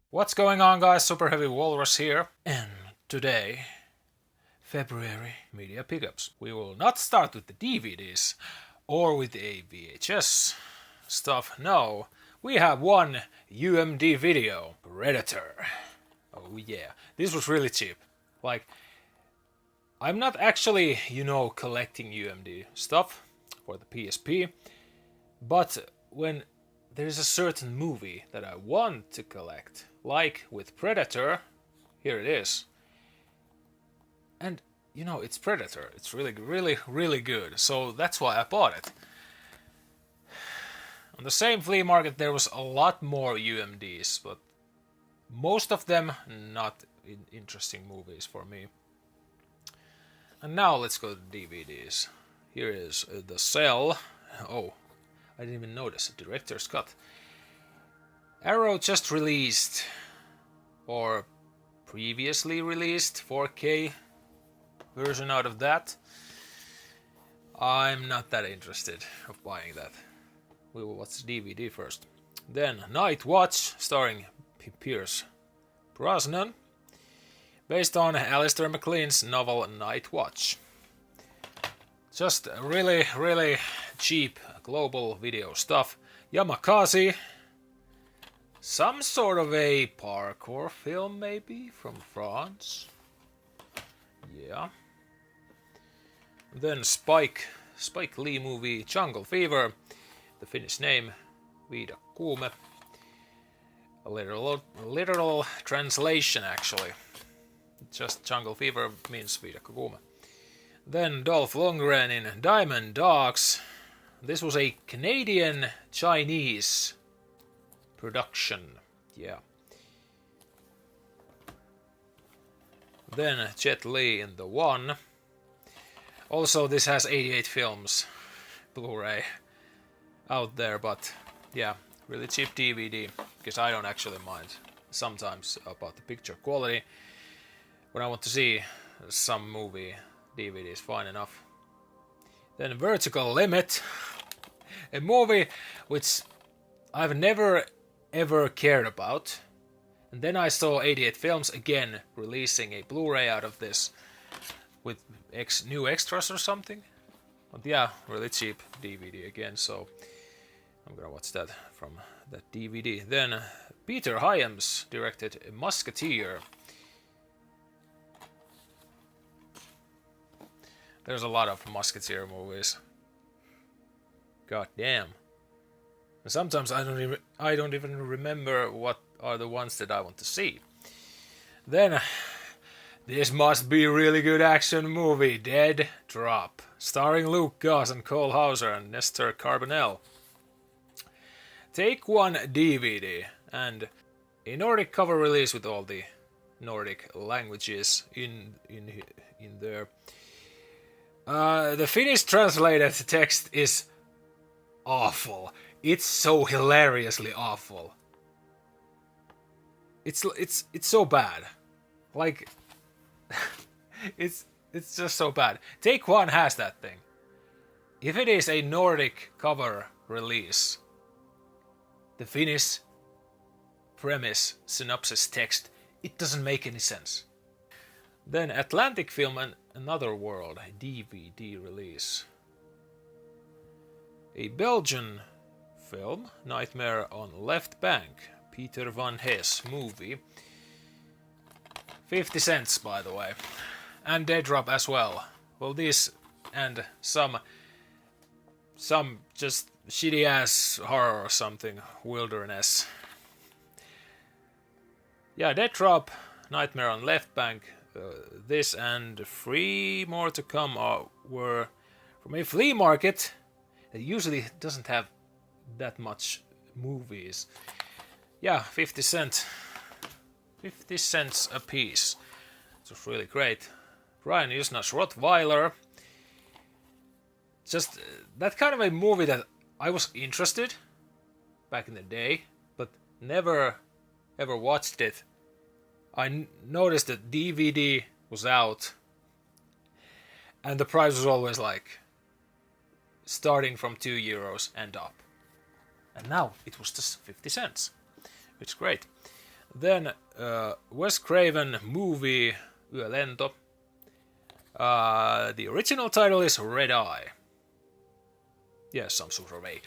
What's going on, guys? Superheavy Walrus here, and today, February media pickups. We will not start with the DVDs or with the VHS stuff. No, we have one UMD video, Predator. Oh yeah, this was really cheap. Like, I'm not actually, collecting UMD stuff for the PSP, but when there's a certain movie that I want to collect, like with Predator, here it is. And, it's Predator. It's really, really, really good. So that's why I bought it. On the same flea market, there was a lot more UMDs, but most of them not interesting movies for me. And now let's go to DVDs. Here is The Cell. Oh, I didn't even notice. Director's cut. Arrow just released, or previously released, 4K version out of that. I'm not that interested of buying that. We will watch the DVD first. Then Night Watch, starring Pierce Brosnan, based on Alistair MacLean's novel Night Watch. Just really, really cheap global video stuff. Yamakasi, some sort of a parkour film maybe from France. Yeah. Then Spike Lee movie Jungle Fever, the Finnish name Vida Kuume. A literal translation actually. Just Jungle Fever means Vida Kuume. Then Dolph Lundgren in Diamond Dogs. This was a Canadian-Chinese production. Yeah. Then Jet Li in The One. Also, this has 88FILMS Blu-ray out there, but yeah, really cheap DVD, because I don't actually mind sometimes about the picture quality. When I want to see some movie, DVD is fine enough. Then Vertical Limit, a movie which I've never ever cared about. And then I saw 88FILMS again releasing a Blu-ray out of this with new extras or something. But yeah, really cheap DVD again, so I'm gonna watch that from that DVD. Then Peter Hyams directed Musketeer. There's a lot of Musketeer movies. God damn. Sometimes I don't even remember what are the ones that I want to see. Then this must be a really good action movie, Dead Drop, starring Luke Goss and Cole Hauser and Nestor Carbonell. Take One DVD and a Nordic cover release with all the Nordic languages in there. The Finnish translated text is awful. It's so hilariously awful. It's so bad. Like it's just so bad. Take One has that thing. If it is a Nordic cover release, the Finnish premise, synopsis text, it doesn't make any sense. Then Atlantic Film and Another World DVD release. A Belgian film, Nightmare on Left Bank, Peter Van Hess movie. 50 cents, by the way. And Dead Drop as well. Well, this and some just shitty ass horror or something, wilderness. Yeah, Dead Drop, Nightmare on Left Bank, this and 3 more to come were from a flea market that usually doesn't have that much movies. Yeah, 50 cents. 50 cents a piece. It was really great. Ryan Usna's Rottweiler. Just that kind of a movie that I was interested back in the day, but never ever watched it. I noticed that DVD was out, and the price was always like starting from €2 and up. And now it was just 50 cents. It's great. Then Wes Craven movie Yölento. The original title is Red Eye. Yes, some sort of a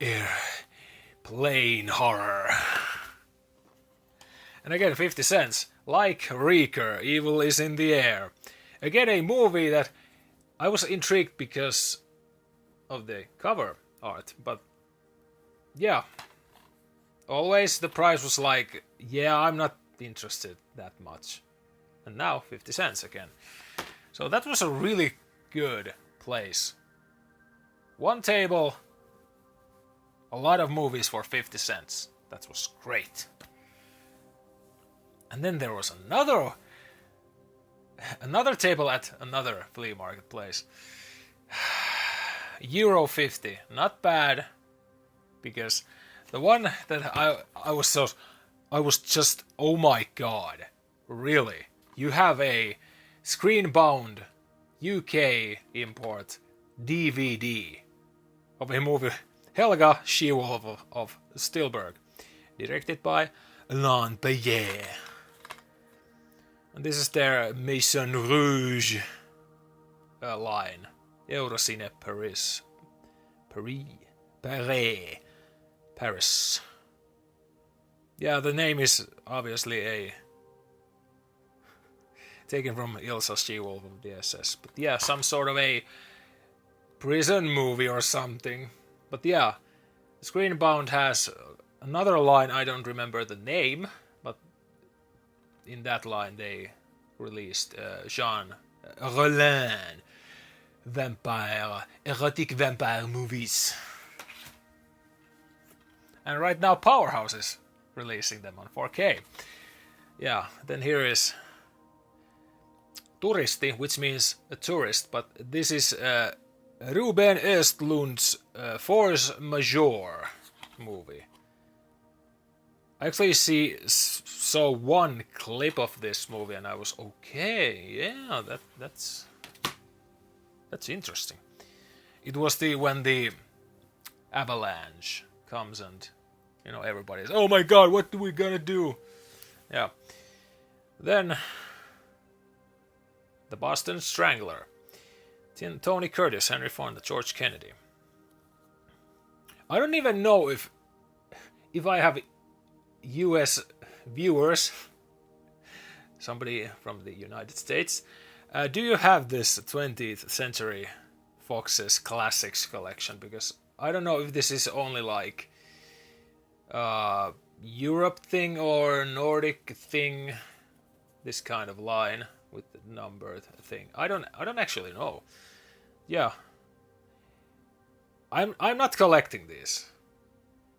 airplane horror. And again, 50 cents. Like Reeker, Evil is in the Air. Again, a movie that I was intrigued because of the cover art. But yeah, always the price was like, yeah, I'm not interested that much. And now 50 cents again. So that was a really good place. One table, a lot of movies for 50 cents. That was great. And then there was another table at another flea marketplace. Euro 50, not bad, because the one that I was just, oh my god, really? You have a screen-bound UK import DVD of a movie Helga, She-Wolf of Stilberg, directed by Alain Bayet. And this is their Maison Rouge line. Eurocine Paris. Paris. Yeah, the name is obviously taken from Ilsa She-Wolf of DSS. But yeah, some sort of a prison movie or something. But yeah, Screenbound has another line, I don't remember the name, but in that line they released Jean Rollin erotic vampire movies. And right now Powerhouse is releasing them on 4K. Yeah, then here is Turisti, which means a tourist, but this is Ruben Östlund's Force Majeure movie. I actually saw one clip of this movie and I was okay, yeah, that's interesting. It was when the avalanche comes and everybody's, oh my god, what are we gonna do? Yeah. Then The Boston Strangler. Tony Curtis, Henry Fonda, George Kennedy. I don't even know if I have US viewers, somebody from the United States. Do you have this 20th Century Fox's Classics collection? Because I don't know if this is only like Europe thing or Nordic thing, this kind of line with the numbered thing. I don't actually know. Yeah. I'm not collecting these.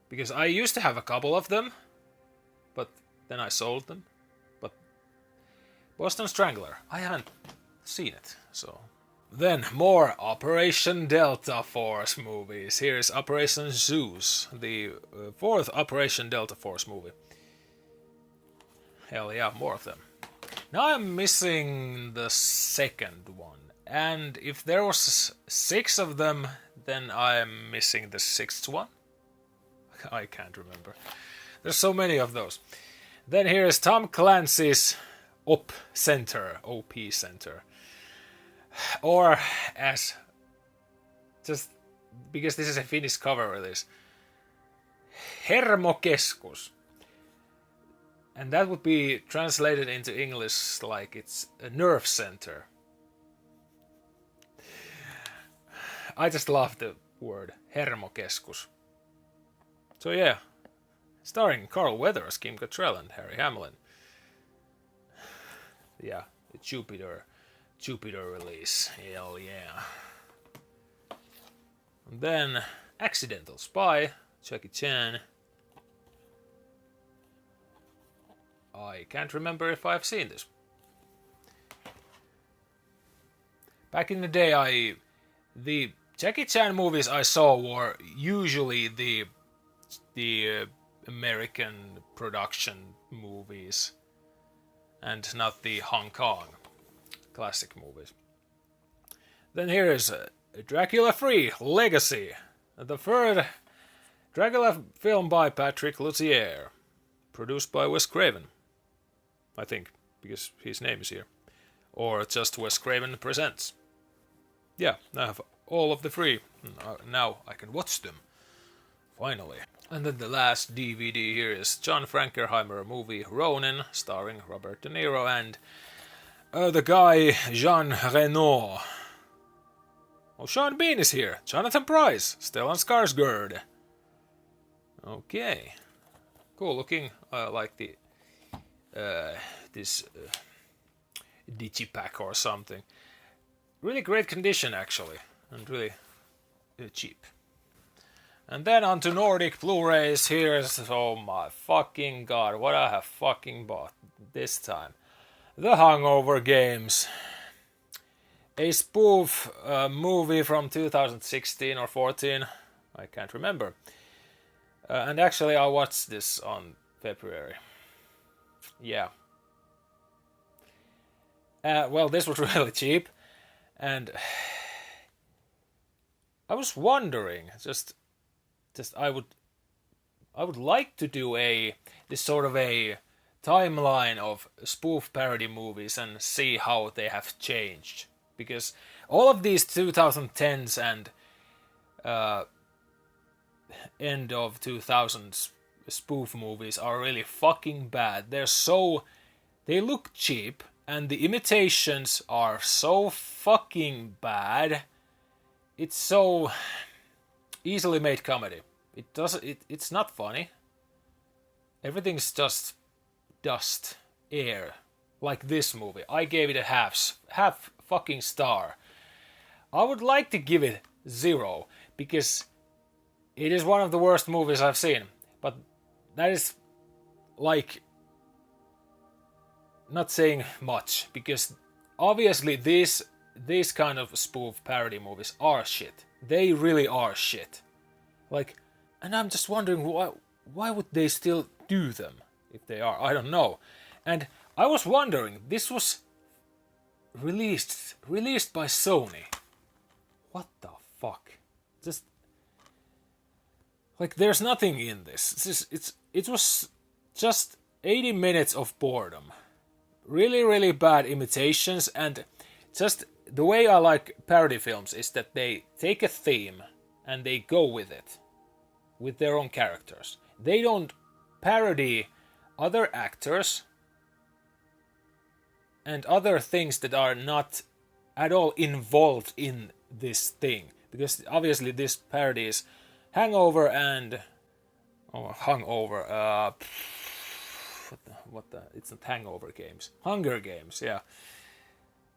Because I used to have a couple of them, but then I sold them. But Boston Strangler, I haven't seen it, so. Then more Operation Delta Force movies. Here's Operation Zeus, the fourth Operation Delta Force movie. Hell yeah, more of them. Now I'm missing the second one. And if there was 6 of them, then I'm missing the 6th one. I can't remember. There's so many of those. Then here is Tom Clancy's OP Center. Or as, just because this is a Finnish cover release, Hermokeskus. And that would be translated into English like it's a nerve center. I just love the word Hermokeskus. So yeah, starring Carl Weathers, Kim Cattrall, and Harry Hamlin. Yeah, the Jupiter release. Hell yeah. And then Accidental Spy, Jackie Chan. I can't remember if I've seen this. Back in the day, the Jackie Chan movies I saw were usually the American production movies and not the Hong Kong classic movies. Then here is Dracula 3 Legacy, the third Dracula film by Patrick Lussier, produced by Wes Craven, I think, because his name is here. Or just Wes Craven Presents. Yeah, I have all of the three. Now I can watch them. Finally. And then the last DVD here is John Frankenheimer movie Ronin, starring Robert De Niro and the guy Jean Reno. Oh, Sean Bean is here. Jonathan Pryce. Stellan Skarsgård. Okay. Cool looking. I like the this digipack or something. Really great condition actually, and really cheap. And then on to Nordic Blu-rays. Here's, oh my fucking god, what I have fucking bought this time. The Hangover Games. A spoof movie from 2016 or 14, I can't remember. And actually I watched this on February. Yeah. Well, this was really cheap. And I was wondering, just I would like to do this sort of a timeline of spoof parody movies and see how they have changed, because all of these 2010s and end of 2000s spoof movies are really fucking bad. They look cheap and the imitations are so fucking bad. It's so easily made comedy. It's not funny. Everything's just dust, air. Like this movie. I gave it a half fucking star. I would like to give it 0 because it is one of the worst movies I've seen. But that is like not saying much, because obviously these kind of spoof parody movies are shit. They really are shit. Like, and I'm just wondering why would they still do them if they are? I don't know. And I was wondering, this was released by Sony. What the fuck? Just like there's nothing in this. It was just 80 minutes of boredom. Really, really bad imitations, and just the way I like parody films is that they take a theme and they go with it, with their own characters. They don't parody other actors and other things that are not at all involved in this thing. Because obviously this parody is Hangover and... it's not Hangover Games. Hunger Games, yeah.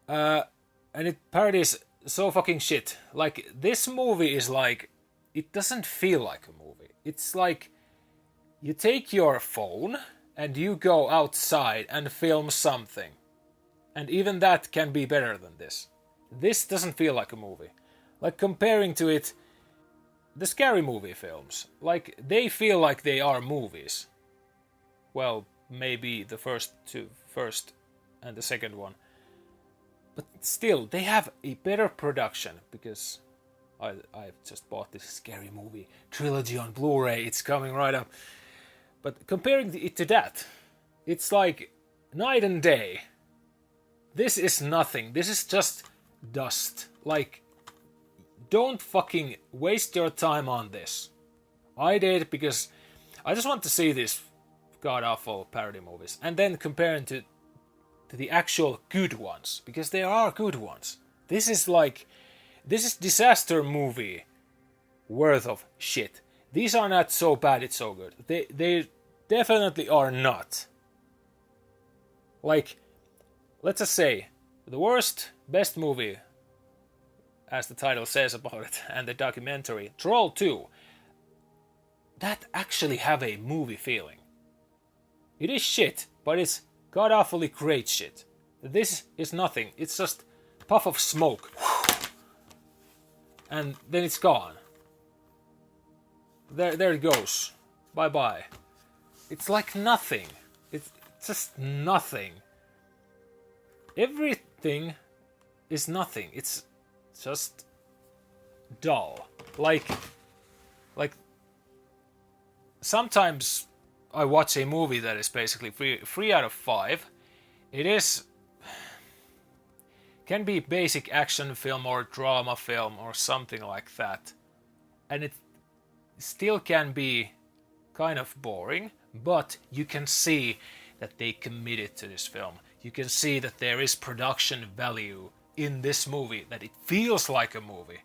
And it parodies so fucking shit. Like, this movie is like... It doesn't feel like a movie. It's like... You take your phone and you go outside and film something. And even that can be better than this. This doesn't feel like a movie. Like, comparing to it... The Scary Movie films. Like, they feel like they are movies. Well, maybe the first and the second one. But still, they have a better production, because I've just bought this Scary Movie trilogy on Blu-ray. It's coming right up. But comparing it to that, it's like night and day. This is nothing. This is just dust. Like, don't fucking waste your time on this. I did because I just want to see these god-awful parody movies. And then comparing to the actual good ones. Because there are good ones. This is disaster movie worth of shit. These are not so bad it's so good. They definitely are not. Like, let's just say, the best movie, as the title says about it, and the documentary, Troll 2, that actually have a movie feeling. It is shit, but it's god-awfully great shit. This is nothing. It's just a puff of smoke. And then it's gone. There it goes. Bye-bye. It's like nothing. It's just nothing. Everything is nothing. It's just dull. Like sometimes I watch a movie that is basically 3 out of 5, it can be basic action film or drama film or something like that. And it still can be kind of boring, but you can see that they committed to this film. You can see that there is production value in this movie, that it feels like a movie.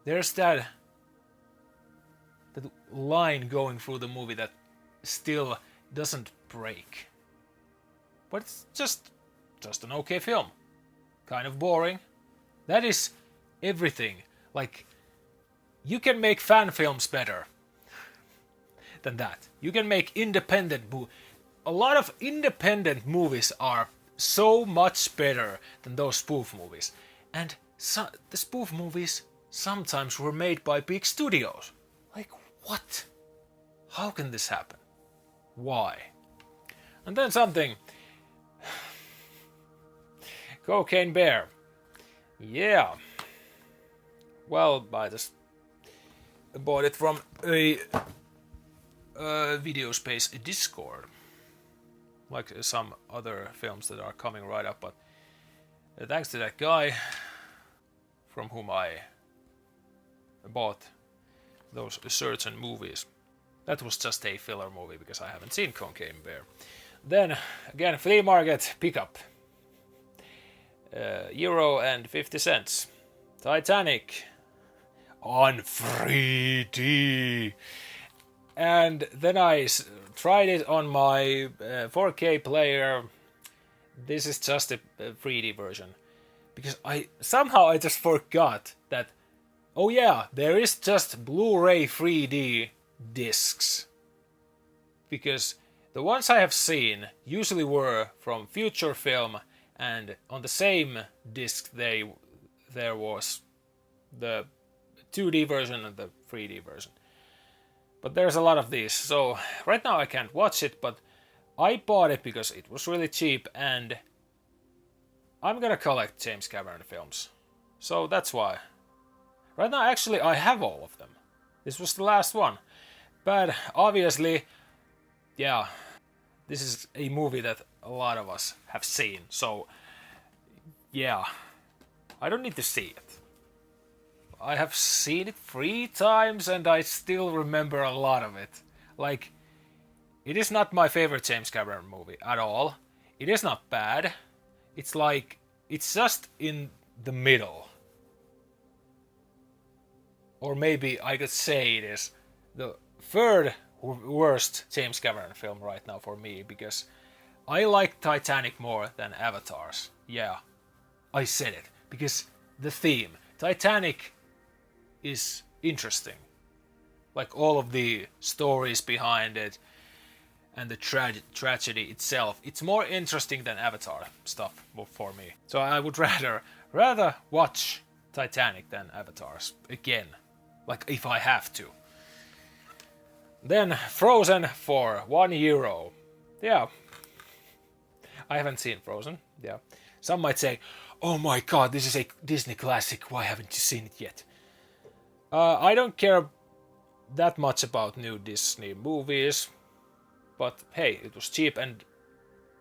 There's that line going through the movie that still doesn't break. But it's just an okay film. Kind of boring. That is everything. Like, you can make fan films better than that. You can make independent a lot of independent movies are so much better than those spoof movies. And the spoof movies sometimes were made by big studios. Like, what? How can this happen? Why? And then something. Cocaine Bear. Yeah. Well, I just bought it from a video space Discord. Like some other films that are coming right up, but thanks to that guy from whom I bought those certain movies. That was just a filler movie because I haven't seen Cocaine Bear. Then again, Flea Market pickup. €1.50. Titanic on 3D. And then I tried it on my 4K player. This is just a 3D version. Because I just forgot that, oh yeah, there is just Blu-ray 3D discs. Because the ones I have seen usually were from Future Film, and on the same disc there was the 2D version and the 3D version. But there's a lot of these, so right now I can't watch it, but I bought it because it was really cheap, and I'm gonna collect James Cameron films. So that's why. Right now, actually, I have all of them. This was the last one. But obviously, yeah, this is a movie that a lot of us have seen, so yeah, I don't need to see it. I have seen it 3 times and I still remember a lot of it. Like, it is not my favorite James Cameron movie at all. It is not bad. It's like, it's just in the middle. Or maybe I could say it is the third worst James Cameron film right now for me, because I like Titanic more than Avatar's. Yeah, I said it. Because the theme. Titanic is interesting. Like all of the stories behind it and the tragedy itself. It's more interesting than Avatar stuff for me. So I would rather watch Titanic than Avatar's again. Like if I have to. Then Frozen for €1. Yeah. I haven't seen Frozen. Yeah. Some might say, oh my god, this is a Disney classic. Why haven't you seen it yet? I don't care that much about new Disney movies. But hey, it was cheap, and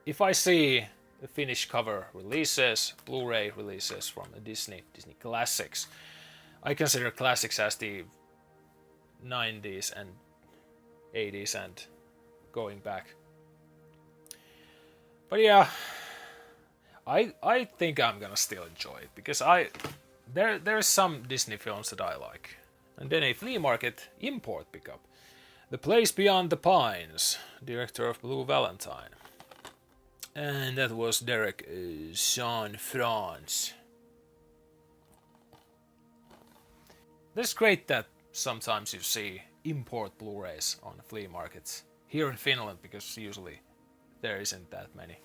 if I see the Finnish cover releases, Blu-ray releases from Disney classics, I consider classics as the 90s and 80s and going back. But yeah, I think I'm gonna still enjoy it, because there's some Disney films that I like. And then a Flea Market import pickup. The Place Beyond the Pines, director of Blue Valentine. And that was Derek Jean-France. It's great that sometimes you see import Blu-rays on flea markets here in Finland, because usually there isn't that many.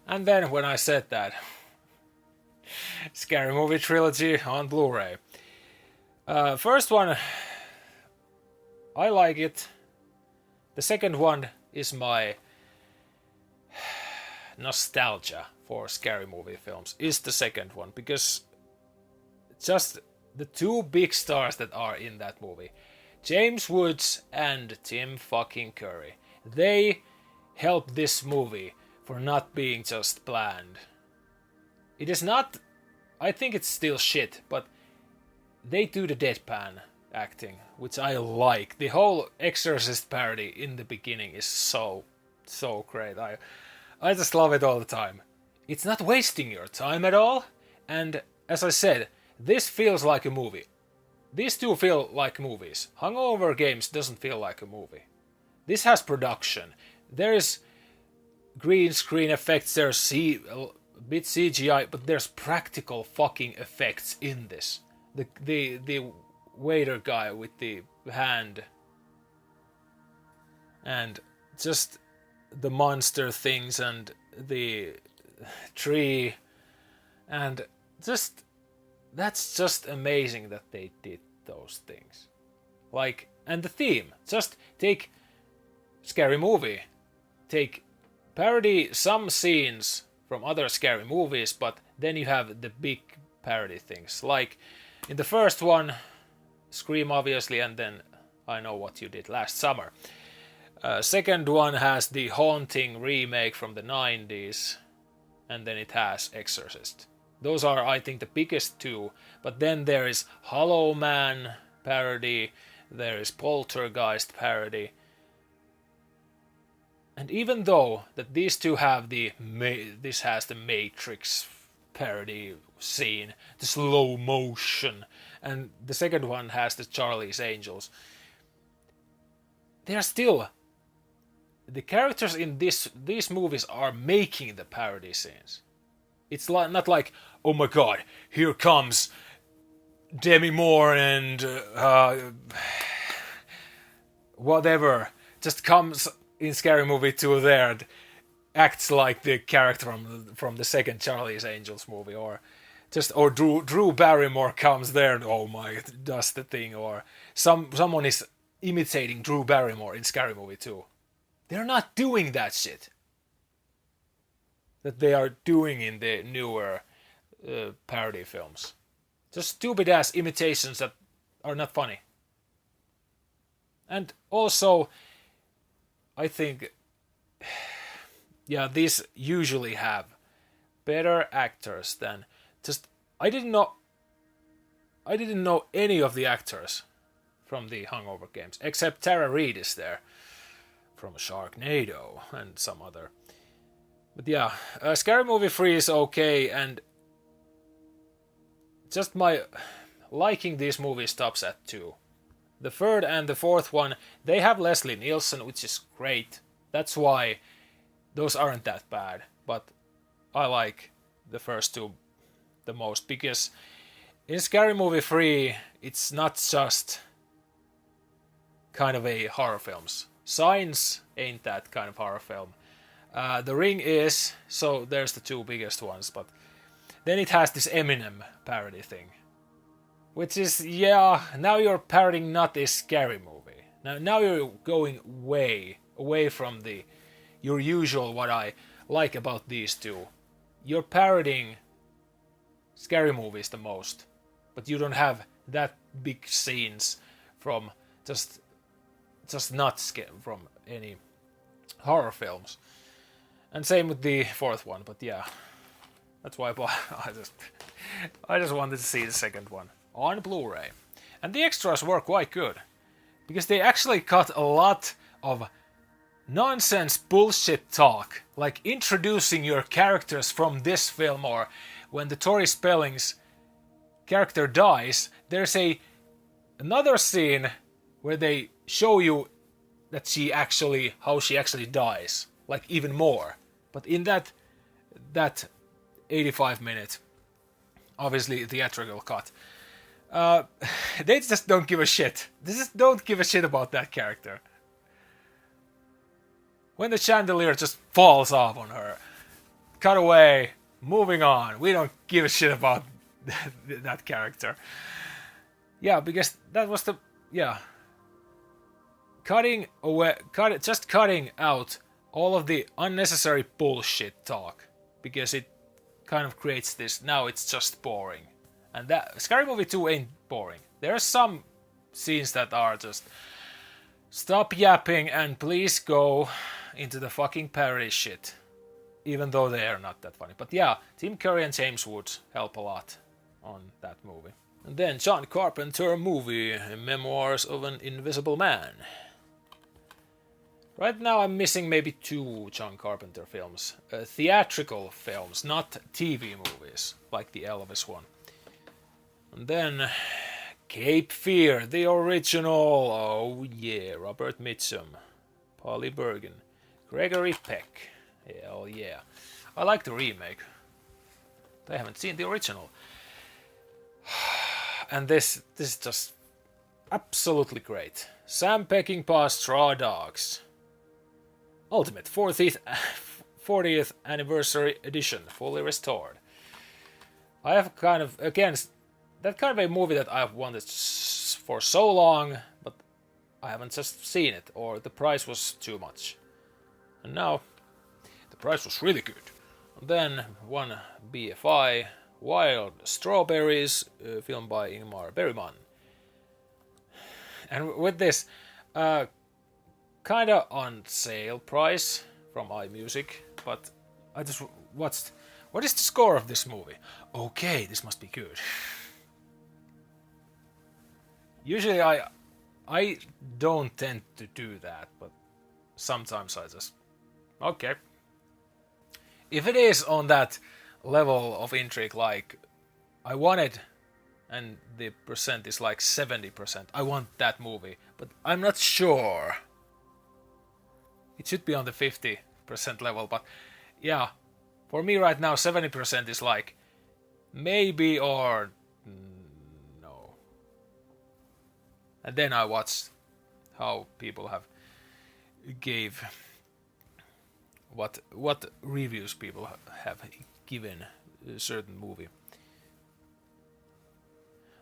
And then when I said that, Scary Movie Trilogy on Blu-ray. First one, I like it. The second one is my nostalgia for scary movie films, is the second one, because just the two big stars that are in that movie, James Woods and Tim fucking Curry. They helped this movie for not being just bland. It is not... I think it's still shit, but they do the deadpan acting, which I like. The whole Exorcist parody in the beginning is so great. I just love it all the time. It's not wasting your time at all, and as I said, this feels like a movie. These two feel like movies. Hangover Games doesn't feel like a movie. This has production. There is green screen effects, there's a bit CGI, but there's practical fucking effects in this. The waiter guy with the hand and just the monster things and the tree and just that's just amazing that they did those things. Like, and the theme, just take scary movie, parody some scenes from other scary movies, but then you have the big parody things. Like in the first one, Scream obviously, and then I Know What You Did Last Summer. Second one has the Haunting remake from the 90s, and then it has Exorcist. Those are, I think, the biggest two, but then there is Hollow Man parody, there is Poltergeist parody, and even though that these two have this has the Matrix parody scene, the slow motion, and the second one has the Charlie's Angels, they are still... The characters in these movies are making the parody scenes. It's not like, oh my god, here comes Demi Moore and whatever, just comes in Scary Movie 2 there and acts like the character from the second Charlie's Angels movie, or Drew Barrymore comes there and oh my, does the thing, or someone is imitating Drew Barrymore in Scary Movie 2. They're not doing that shit that they are doing in the newer parody films. Just stupid ass imitations that are not funny. And also, I think, yeah, these usually have better actors than just... I didn't know any of the actors from the Hangover Games, except Tara Reid is there from Sharknado and some other. But yeah, Scary Movie 3 is okay, and just my liking these movies stops at 2. The third and the fourth one, they have Leslie Nielsen, which is great. That's why those aren't that bad. But I like the first two the most, because in Scary Movie 3, it's not just kind of a horror films. Signs ain't that kind of horror film. The Ring is, so there's the two biggest ones, but then it has this Eminem parody thing. Which is, yeah, now you're parodying not a scary movie. Now you're going way away from your usual, what I like about these two. You're parodying scary movies the most, but you don't have that big scenes from just not from any horror films. And same with the fourth one, but yeah, that's why I just wanted to see the second one on Blu-ray. And the extras were quite good, because they actually cut a lot of nonsense bullshit talk, like introducing your characters from this film, or when the Tori Spelling's character dies, there's another scene where they show you that how she actually dies, like even more. But in that 85-minute, obviously theatrical cut, they just don't give a shit. They just don't give a shit about that character. When the chandelier just falls off on her, cut away, moving on. We don't give a shit about that character. Yeah, because that was cutting out all of the unnecessary bullshit talk, because it kind of creates this, now it's just boring. And that Scary Movie 2 ain't boring. There are some scenes that are just stop yapping and please go into the fucking parody shit. Even though they are not that funny. But yeah, Tim Curry and James Woods help a lot on that movie. And then John Carpenter movie, Memoirs of an Invisible Man. Right now I'm missing maybe 2 John Carpenter films. Theatrical films, not TV movies, like the Elvis one. And then Cape Fear, the original. Oh yeah, Robert Mitchum, Polly Bergen, Gregory Peck. Hell yeah. I like the remake. I haven't seen the original. And this is just absolutely great. Sam Peckinpah's Straw Dogs. Ultimate 40th Anniversary Edition, fully restored. I have kind of, again, that kind of a movie that I've wanted for so long, but I haven't just seen it, or the price was too much. And now the price was really good. And then one BFI, Wild Strawberries, film by Ingmar Bergman. And with this, kinda on sale price from iMusic, but I just watched. What is the score of this movie? Okay, this must be good. Usually I don't tend to do that, but sometimes I just okay. If it is on that level of intrigue, like I wanted, and the percent is like 70%, I want that movie, but I'm not sure. It should be on the 50% level, but yeah, for me right now 70% is like maybe or no. And then I watched how people have gave what reviews people have given a certain movie.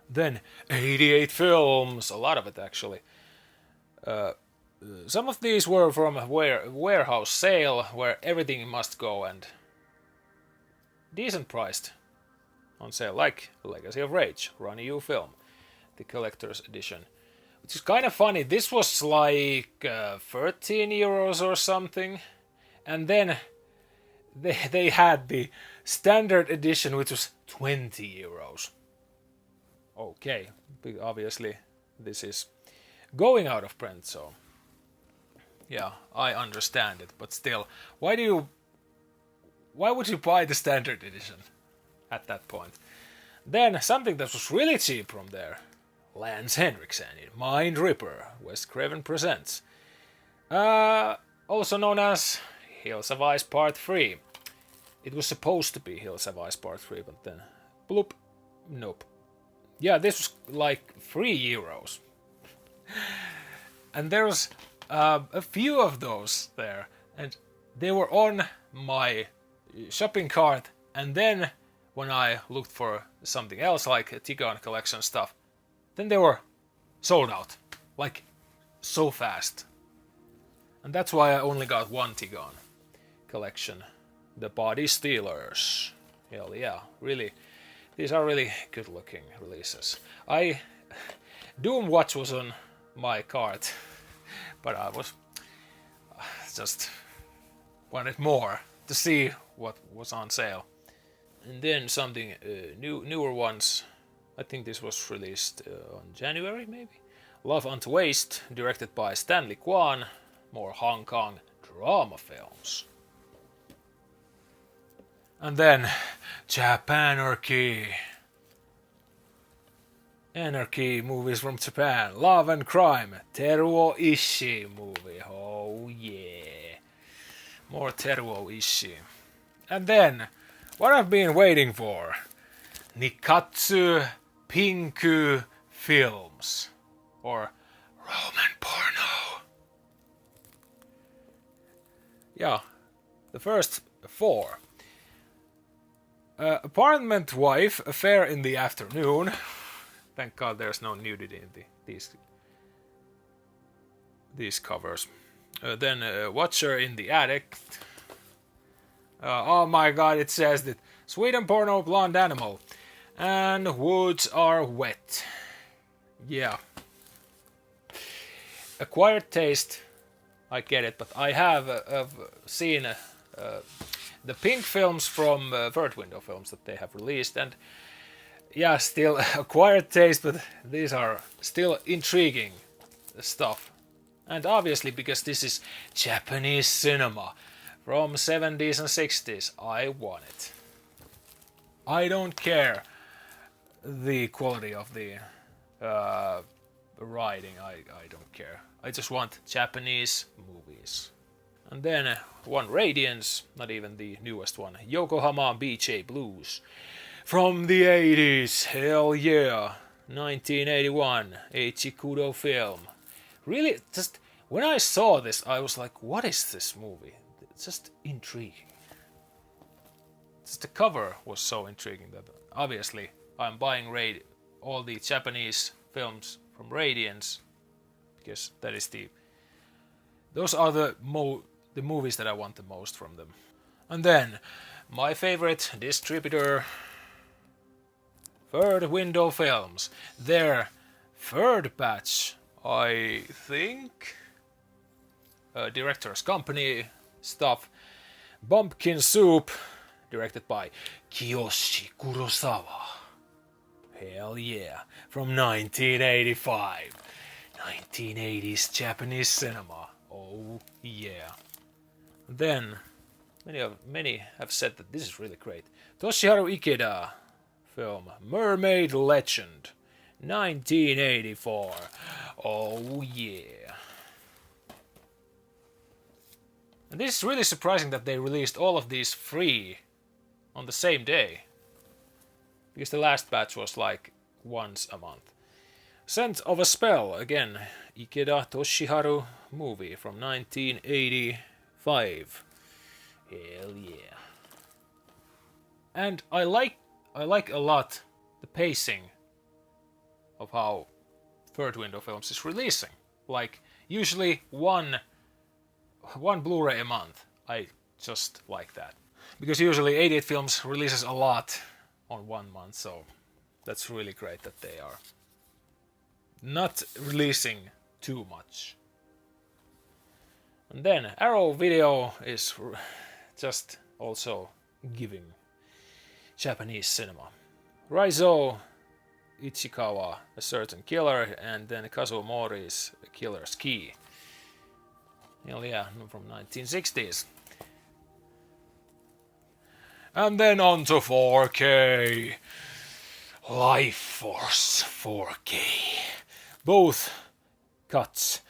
Then 88 films, a lot of it actually. Some of these were from a warehouse sale where everything must go, and decent priced on sale, like Legacy of Rage, Ronnie Yu film, the collector's edition. Which is kind of funny, this was like 13 euros or something, and then they had the standard edition which was 20 euros. Okay, obviously this is going out of print, so yeah, I understand it, but still, why would you buy the standard edition at that point? Then something that was really cheap from there, Lance Henriksen in Mind Ripper, Wes Craven Presents. Also known as Hills of Ice Part 3. It was supposed to be Hills of Ice Part 3, but then bloop, nope. Yeah, this was like 3 euros. And there was a few of those there, and they were on my shopping cart, and then when I looked for something else like Tigan collection stuff, then they were sold out, like so fast. And that's why I only got one Tigan collection, the Body Stealers. Hell yeah, really, these are really good looking releases. Doom Watch was on my cart, but I was just wanted more to see what was on sale. And then something newer ones. I think this was released on January, maybe. Love Unto Waste, directed by Stanley Kwan. More Hong Kong drama films. And then Japanarchy. Anarchy movies from Japan. Love and Crime. Teruo Ishii movie. Oh yeah. More Teruo Ishii. And then, what I've been waiting for. Nikatsu Pinku Films. Or Roman porno. Yeah, the first 4. Apartment Wife, Affair in the Afternoon. Thank God there's no nudity in these covers. Then Watcher in the Attic. Oh my God, it says that Sweden porno blonde animal. And Woods Are Wet. Yeah. acquired taste, I get it, but I have seen the pink films from Third Window Films that they have released, and yeah, still acquired taste, but these are still intriguing stuff. And obviously, because this is Japanese cinema from 70s and 60s, I want it. I don't care the quality of the writing, I don't care. I just want Japanese movies. And then one Radiance, not even the newest one, Yokohama BJ Blues. From the 80s, hell yeah, 1981, Eiichi Kudo film. Really, just when I saw this, I was like, what is this movie? It's just intriguing. Just the cover was so intriguing that obviously I'm buying all the Japanese films from Radiance, because that is those are the movies that I want the most from them. And then my favorite distributor, Third Window Films. Their third batch, I think, director's company stuff. Bumpkin Soup, directed by Kiyoshi Kurosawa. Hell yeah, from 1985. 1980s Japanese cinema. Oh yeah. Then, many have said that this is really great. Toshiharu Ikeda film, Mermaid Legend, 1984. Oh yeah. And this is really surprising that they released all of these free on the same day. Because the last batch was like once a month. Scent of a Spell, again, Ikeda Toshiharu movie from 1985. Hell yeah. And I like a lot the pacing of how Third Window Films is releasing. Like, usually one Blu-ray a month. I just like that. Because usually 88FILMS releases a lot on 1 month, so that's really great that they are not releasing too much. And then Arrow Video is just also giving Japanese cinema. Raizo Ichikawa, A Certain Killer, and then Kazuo Mori's Killer's Key. Hell yeah, from 1960s. And then on to 4K. Life Force 4K. Both cuts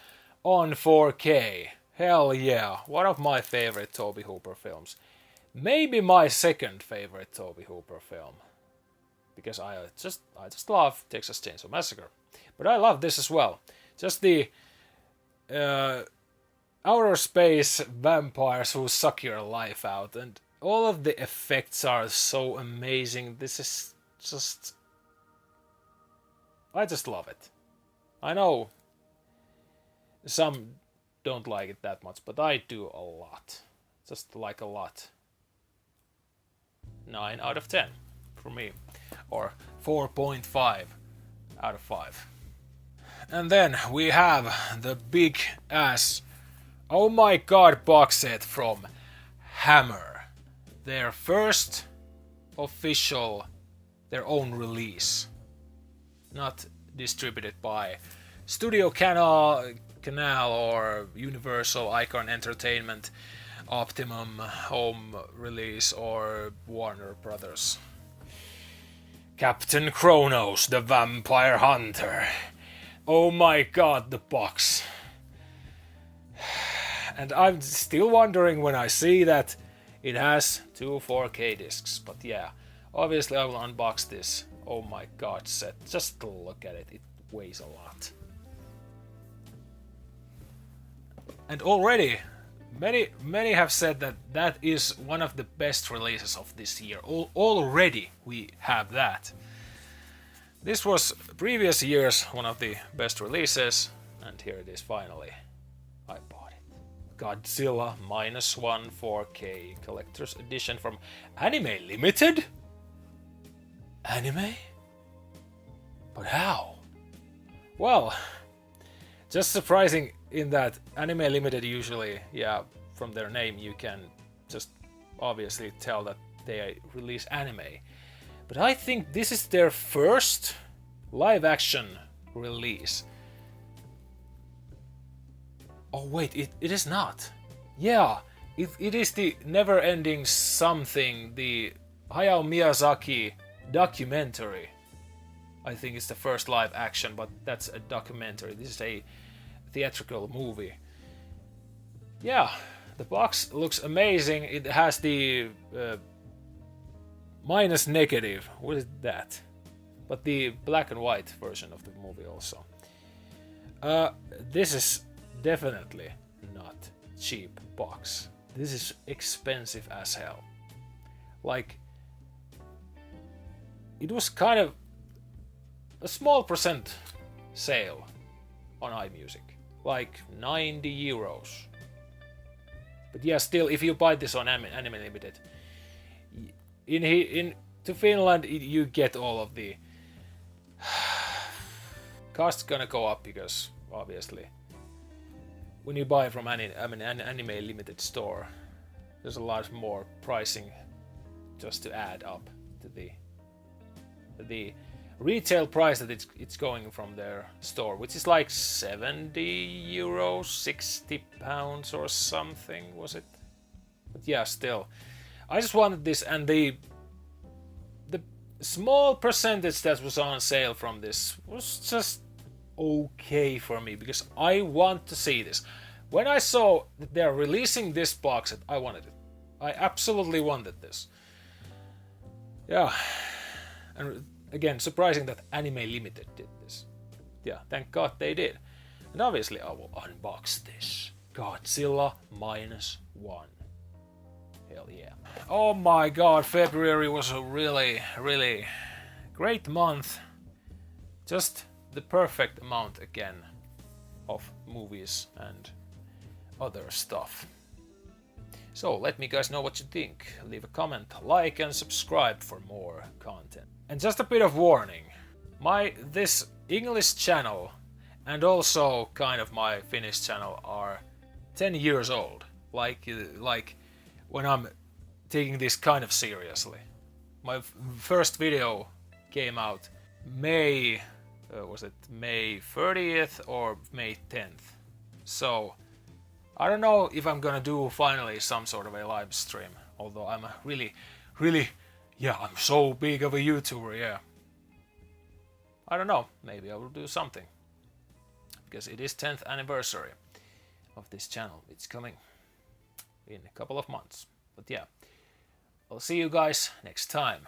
on 4K. Hell yeah, one of my favorite Tobe Hooper films. Maybe my second favorite Tobe Hooper film. Because I just love Texas Chainsaw Massacre. But I love this as well. Just the outer space vampires who suck your life out, and all of the effects are so amazing. This is just... I just love it. I know some don't like it that much, but I do a lot. Just like a lot. 9 out of 10 for me. Or 4.5 out of 5. And then we have the big ass oh my god box set from Hammer. Their first official, their own release. Not distributed by Studio Canal or Universal, Icon Entertainment, Optimum Home Release or Warner Brothers. Captain Kronos, the Vampire Hunter. Oh my god, the box. And I'm still wondering when I see that it has 2 4K discs. But yeah, obviously I will unbox this. Oh my god set. Just look at it. It weighs a lot. And already, many have said that that is one of the best releases of this year. Already we have that. This was previous year's one of the best releases, and here it is finally. I bought it. Godzilla -1 4K Collector's Edition from Anime Limited? Anime? But how? Well, just surprising in that Anime Limited usually, yeah, from their name you can just obviously tell that they release anime. But I think this is their first live action release. Oh wait, it is not. Yeah, it is the Never Ending Something, the Hayao Miyazaki documentary. I think it's the first live action, but that's a documentary. This is a theatrical movie. Yeah, the box looks amazing. It has the minus negative. What is that? But the black and white version of the movie also. This is definitely not cheap box. This is expensive as hell. Like, it was kind of a small percent sale on iMusic, like 90 euros. But yeah, still, if you buy this on Anime Limited, to Finland you get all of the costs gonna go up because obviously when you buy from an Anime Limited store, there's a lot more pricing just to add up to the retail price that it's going from their store, which is like 70 euros, 60 pounds or something, was it? But yeah, still, I just wanted this, and the small percentage that was on sale from this was just okay for me, because I want to see this. When I saw that they're releasing this box set, I wanted it. I absolutely wanted this. Yeah, and again, surprising that Anime Limited did this. Yeah, thank God they did. And obviously I will unbox this. Godzilla -1. Hell yeah. Oh my god, February was a really, really great month. Just the perfect amount again of movies and other stuff. So let me guys know what you think. Leave a comment, like and subscribe for more content. And just a bit of warning. This English channel and also kind of my Finnish channel are 10 years old. Like when I'm taking this kind of seriously. My first video came out May 30th or May 10th. So I don't know if I'm gonna do finally some sort of a live stream, although I'm a really, yeah, I'm so big of a YouTuber, yeah. I don't know, maybe I will do something. Because it is 10th anniversary of this channel. It's coming in a couple of months. But yeah, I'll see you guys next time.